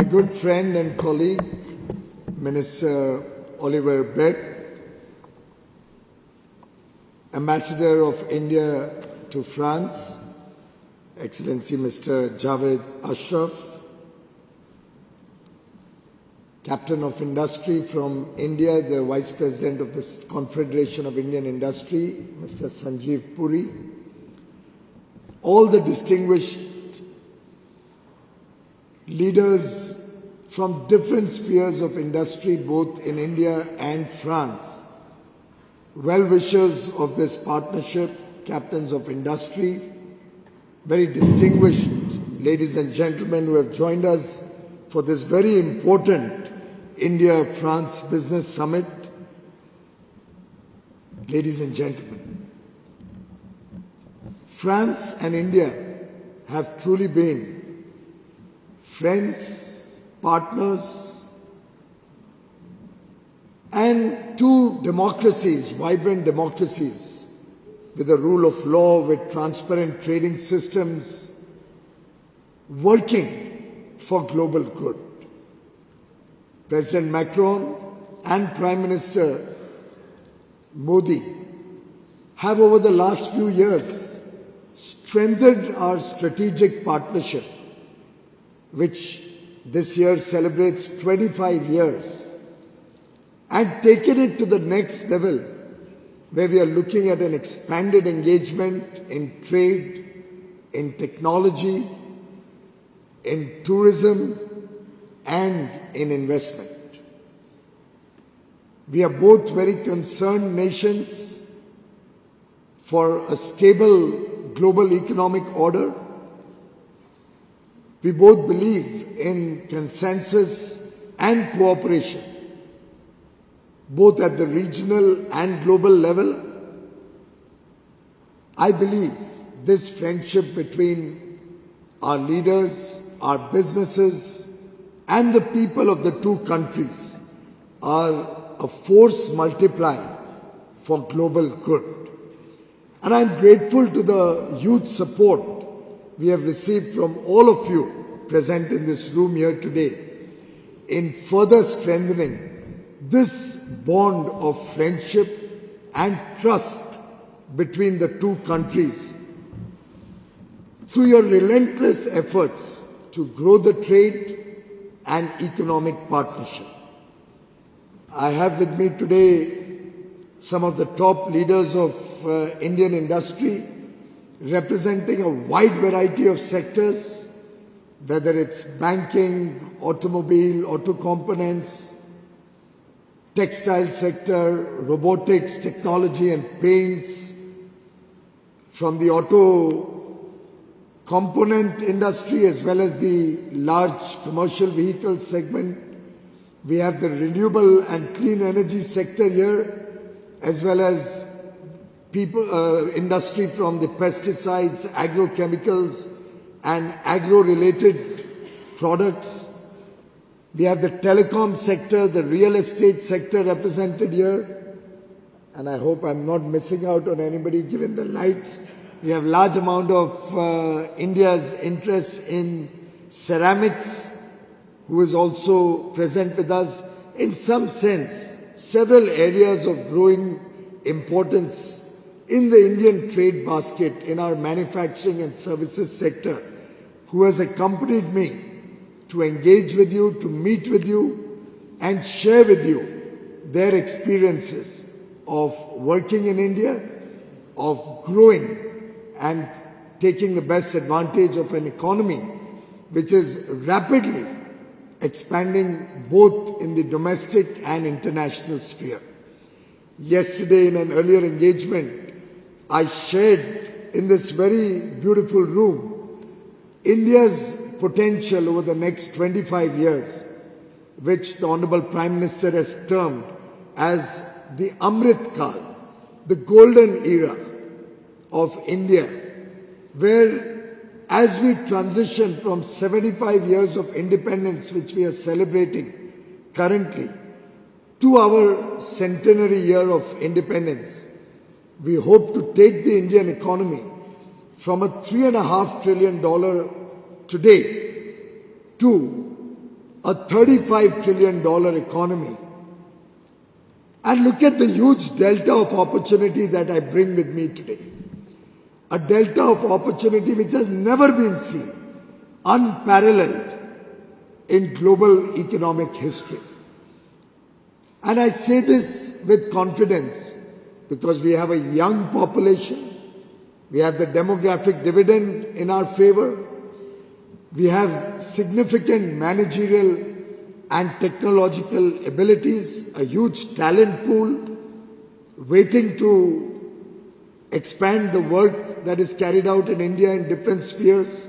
good friend and colleague, Minister Oliver Bett, Ambassador of India to France, Excellency Mr. Javed Ashraf, Captain of Industry from India, the Vice President of the Confederation of Indian Industry, Mr. Sanjeev Puri, all the distinguished leaders from different spheres of industry, both in India and France, well-wishers of this partnership, captains of industry, very distinguished ladies and gentlemen who have joined us for this very important India-France Business Summit. Ladies and gentlemen, France and India have truly been friends, partners, and two democracies, vibrant democracies, with the rule of law, with transparent trading systems, working for global good. President Macron and Prime Minister Modi have over the last few years strengthened our strategic partnership, which this year celebrates 25 years, and taken it to the next level, where we are looking at an expanded engagement in trade, in technology, in tourism, and in investment. We are both very concerned nations for a stable global economic order. We both believe in consensus and cooperation, both at the regional and global level. I believe this friendship between our leaders, our businesses, and the people of the two countries are a force multiplier for global good. And I'm grateful to the huge support we have received from all of you present in this room here today in further strengthening this bond of friendship and trust between the two countries through your relentless efforts to grow the trade and economic partnership. I have with me today some of the top leaders of Indian industry, representing a wide variety of sectors, whether it's banking, automobile, auto components, textile sector, robotics, technology and paints, from the auto component industry as well as the large commercial vehicle segment. We have the renewable and clean energy sector here, as well as industry from the pesticides, agrochemicals and agro-related products. We have the telecom sector, the real estate sector represented here. And I hope I'm not missing out on anybody given the lights. We have large amount of India's interest in ceramics, who is also present with us. In some sense, several areas of growing importance in the Indian trade basket in our manufacturing and services sector, who has accompanied me to engage with you, to meet with you, and share with you their experiences of working in India, of growing and taking the best advantage of an economy which is rapidly expanding both in the domestic and international sphere. Yesterday, in an earlier engagement, I shared in this very beautiful room India's potential over the next 25 years, which the Honorable Prime Minister has termed as the Amrit Kal, the golden era of India, where as we transition from 75 years of independence, which we are celebrating currently, to our centenary year of independence, we hope to take the Indian economy from a $3.5 trillion today to a $35 trillion economy. And look at the huge delta of opportunity that I bring with me today. A delta of opportunity which has never been seen, unparalleled in global economic history. And I say this with confidence because we have a young population, we have the demographic dividend in our favor, we have significant managerial and technological abilities, a huge talent pool waiting to expand the work that is carried out in India in different spheres.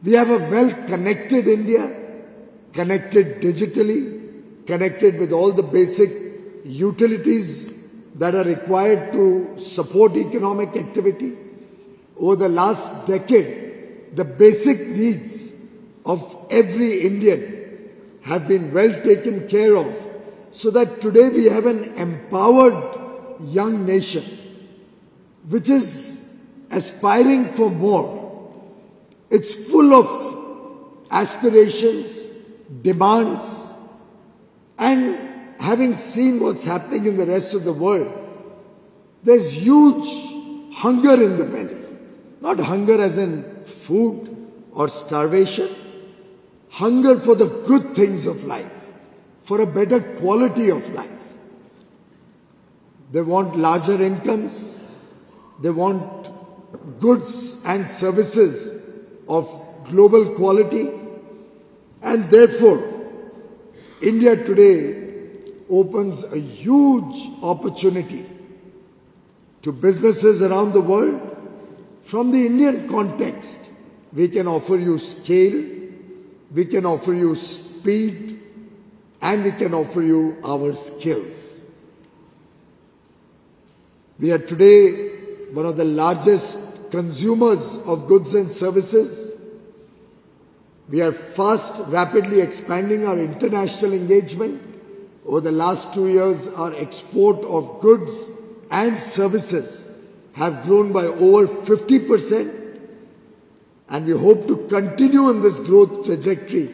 We have a well-connected India, connected digitally, connected with all the basic utilities that are required to support economic activity. Over the last decade, the basic needs of every Indian have been well taken care of, so that today we have an empowered young nation which is aspiring for more. It's full of aspirations, demands, and having seen what's happening in the rest of the world, there's huge hunger in the belly. Not hunger as in food or starvation, hunger for the good things of life, for a better quality of life. They want larger incomes, they want goods and services of global quality, and therefore India today opens a huge opportunity to businesses around the world. From the Indian context, we can offer you scale, we can offer you speed, and we can offer you our skills. We are today one of the largest consumers of goods and services. We are rapidly expanding our international engagement. Over the last 2 years, our export of goods and services have grown by over 50%. And we hope to continue on this growth trajectory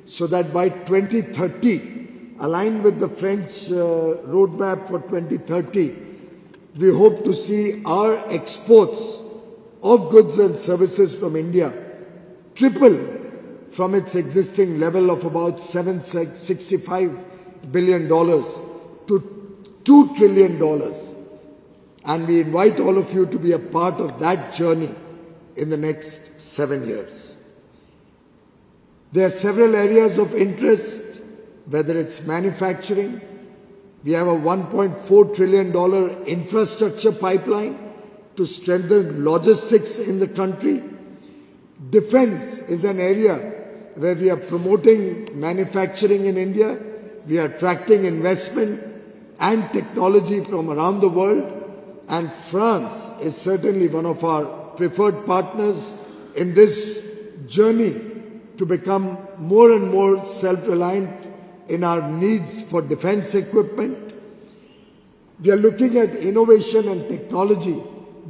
so that by 2030, aligned with the French roadmap for 2030, we hope to see our exports of goods and services from India triple from its existing level of about $765 billion to $2 trillion. And we invite all of you to be a part of that journey in the next 7 years. There are several areas of interest, whether it's manufacturing. We have a $1.4 trillion infrastructure pipeline to strengthen logistics in the country. Defense is an area where we are promoting manufacturing in India. We are attracting investment and technology from around the world. And France is certainly one of our preferred partners in this journey to become more and more self-reliant in our needs for defense equipment. We are looking at innovation and technology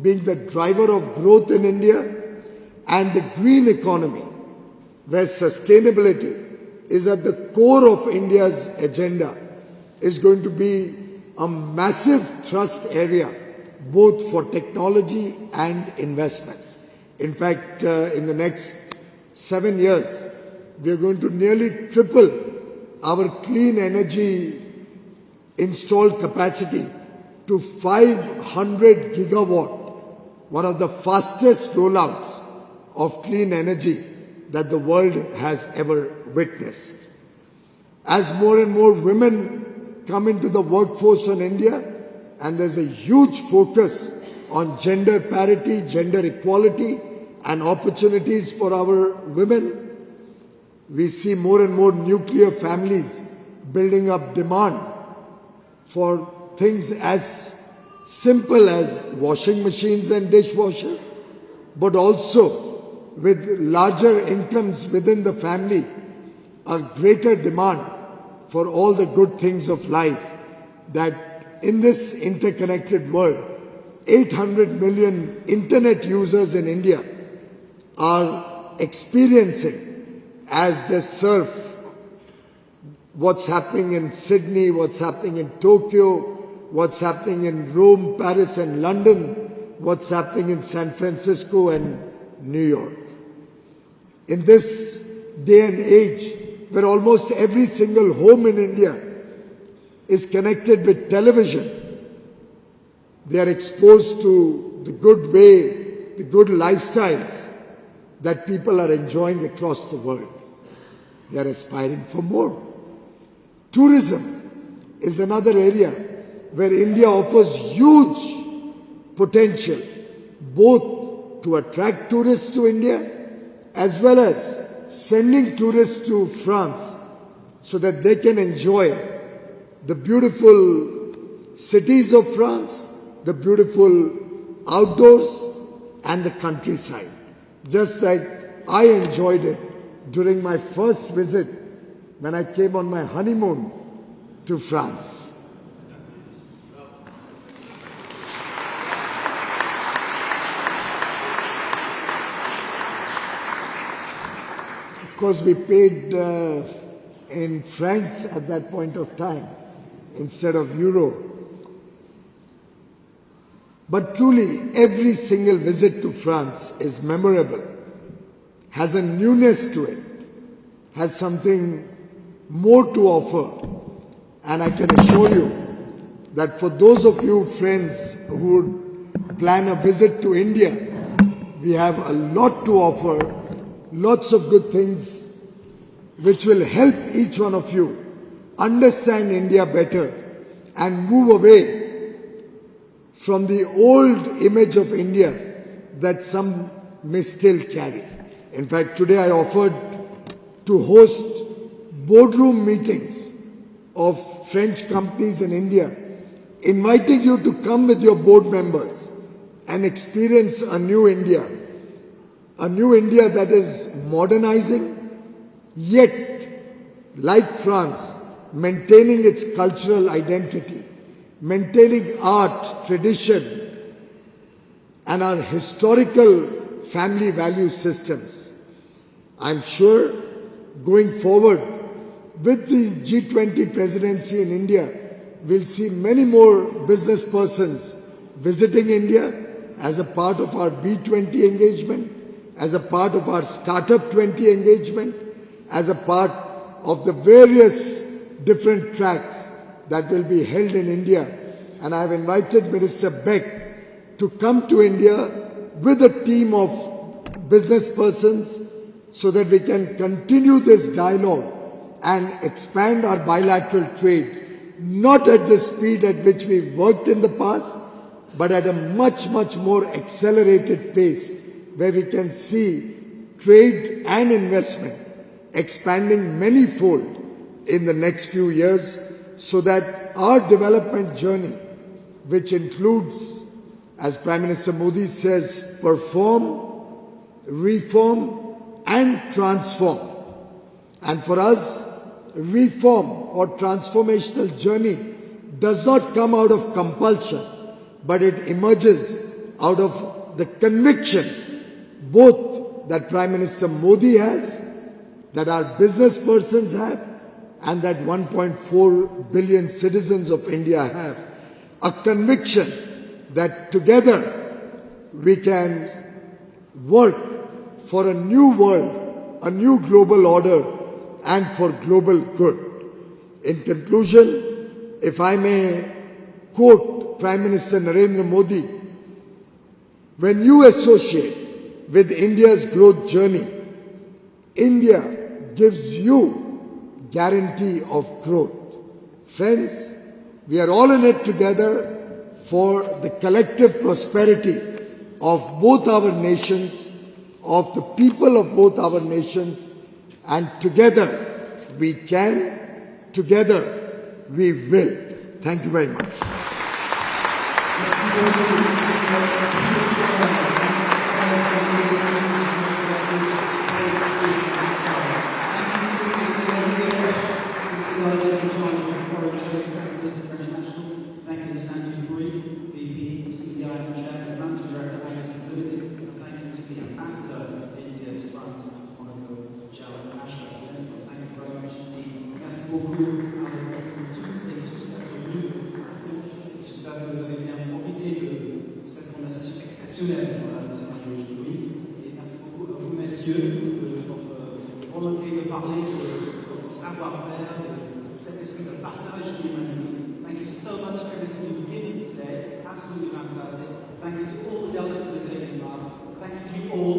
being the driver of growth in India, and the green economy, where sustainability is at the core of India's agenda, is going to be a massive thrust area both for technology and investments. In fact, in the next 7 years, we are going to nearly triple our clean energy installed capacity to 500 gigawatt, one of the fastest rollouts of clean energy that the world has ever witnessed. As more and more women come into the workforce in India, and there's a huge focus on gender parity, gender equality, and opportunities for our women, we see more and more nuclear families building up demand for things as simple as washing machines and dishwashers, but also with larger incomes within the family, a greater demand for all the good things of life that in this interconnected world, 800 million internet users in India are experiencing as they surf what's happening in Sydney, what's happening in Tokyo, what's happening in Rome, Paris and London, what's happening in San Francisco and New York. In this day and age, where almost every single home in India is connected with television, they are exposed to the good way, the good lifestyles that people are enjoying across the world. They are aspiring for more. Tourism is another area where India offers huge potential, both to attract tourists to India as well as sending tourists to France so that they can enjoy the beautiful cities of France, the beautiful outdoors and the countryside. Just like I enjoyed it during my first visit when I came on my honeymoon to France. Of course, we paid in francs at that point of time instead of euro. But truly, every single visit to France is memorable, has a newness to it, has something more to offer. And I can assure you that for those of you friends who would plan a visit to India, we have a lot to offer, lots of good things which will help each one of you understand India better and move away from the old image of India that some may still carry. In fact, today I offered to host boardroom meetings of French companies in India, inviting you to come with your board members and experience a new India that is modernizing, yet, like France, maintaining its cultural identity, maintaining art, tradition, and our historical family value systems. I'm sure going forward with the G20 presidency in India, we'll see many more business persons visiting India as a part of our B20 engagement, as a part of our Startup 20 engagement, as a part of the various different tracks that will be held in India. And I have invited Minister Beck to come to India with a team of business persons so that we can continue this dialogue and expand our bilateral trade, not at the speed at which we worked in the past, but at a much, much more accelerated pace, where we can see trade and investment expanding many-fold in the next few years, so that our development journey, which includes, as Prime Minister Modi says, perform, reform and transform. And for us, reform or transformational journey does not come out of compulsion, but it emerges out of the conviction, both that Prime Minister Modi has, that our business persons have, and that 1.4 billion citizens of India have. A conviction that together we can work for a new world, a new global order, and for global good. In conclusion, if I may quote Prime Minister Narendra Modi, when you associate with India's growth journey, India gives you guarantee of growth. Friends, we are all in it together for the collective prosperity of both our nations, of the people of both our nations, and together we can, together we will. Thank you very much. Beaucoup fait de parler de votre savoir-faire, de cet esprit de partage de l'humanité. Thank you so much for everything you've given today. Absolutely fantastic. Thank you to all the delegates who have taken part. Thank you to you all